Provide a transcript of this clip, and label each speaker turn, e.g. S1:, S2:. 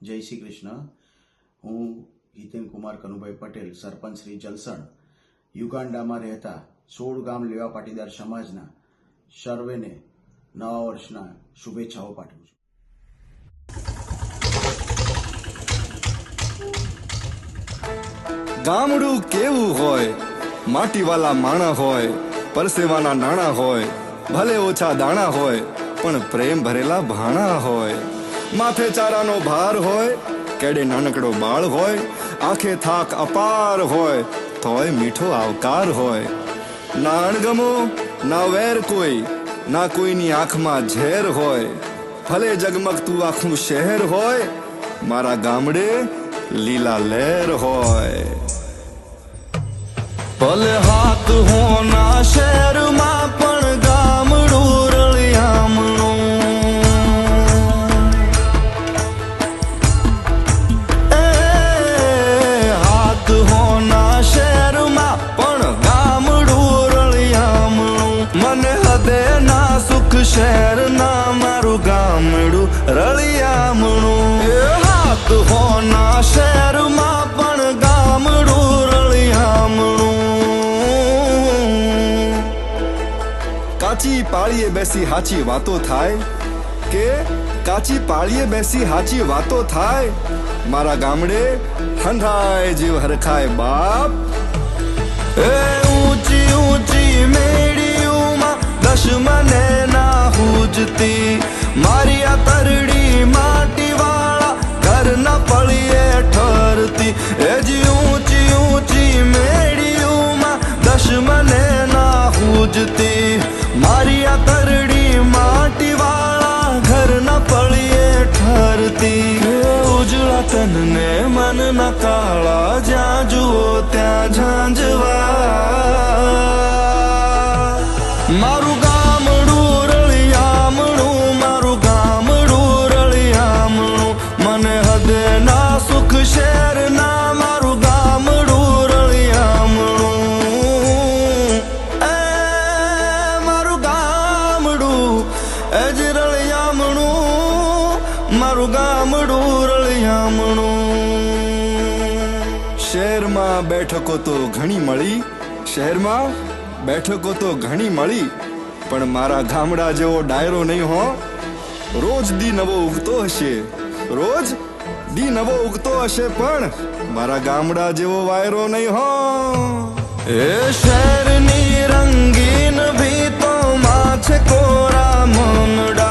S1: જય શ્રી કૃષ્ણ. હું હિતેન કુમાર કનુભાઈ પટેલ, સરપંચ શ્રી જલસણ, યુગાન્ડામાં રહેતા 16 ગામ લેવા પાટીદાર સમાજના સર્વેને નવા વર્ષના શુભેચ્છાઓ પાઠવું છું.
S2: ગામડું કેવું હોય, માટીવાલા માણા હોય, પરસેવાના નાણા હોય, ભલે ઓછા દાણા હોય પણ પ્રેમ ભરેલા ભાણા હોય. માથે ચારાનો ભાર હોય, કેડે નાનકડો બાળ હોય, આંખે થાક અપાર હોય તોય મીઠો આવકાર હોય. ના અણગમો ના વેર કોઈ, ના કોઈની આંખમાં ઝેર હોય. ભલે જગમગતું આખું શહેર હોય, મારા ગામડે લીલા લહેર હોય. ભલે હાથ હોના શહેરમાં પણ ગામડું રળિયામણું. હાથ હોના શહેરમાં પણ ગામડું રળિયામણું. મને હદે ના સુખ શહેરના મારું ગામડું રળિયામણું. હાથ હોના શહેરમાં પણ ગામડું રળિયામણું. કાચી પાળીએ બેસી હાચી વાતો થાય કે કાચી પાળીએ બેસી હાચી વાતો થાય. મારા ગામડે હંધાય જીવ હરખાય બાપ. એ ઊંચી ઊંચી મેડીઓમાં દશમને ના હુજતી, મારી આ તરડી માટીવાળા ઘરના પળીએ ઠરતી. એ જી ઊંચી ઊંચી મેડીઓમાં દશમને ના હુજતી, મારી આ તરડી માટીવાળા ઘરના પળીએ ઠરતી. ઉજળા તનને મનના કાળા, જ્યાં જુઓ ત્યાં ઝાંઝવા. મારું ગામડું રળિયામણું, મારું ગામડું રળિયામણું. મને હદે ના સુખ શહેરના મારું ગામડું રળિયામણું. એ મારું ગામડું એ જ રળિયામણું, મારું ગામડું રળિયામણું. શહેરમાં બેઠકો તો ઘણી મળી, શહેરમાં બેઠકો તો ઘણી મળી, પણ મારા ગામડા જેવો ડાયરો નહીં હો. રોજ દી નવો ઉગતો હશે, રોજ દી નવો ઉગતો હશે, પણ મારા ગામડા જેવો વાયરો નહીં હો. એ શહેરની રંગીન ભીતોમાં છે કોરા મનડા,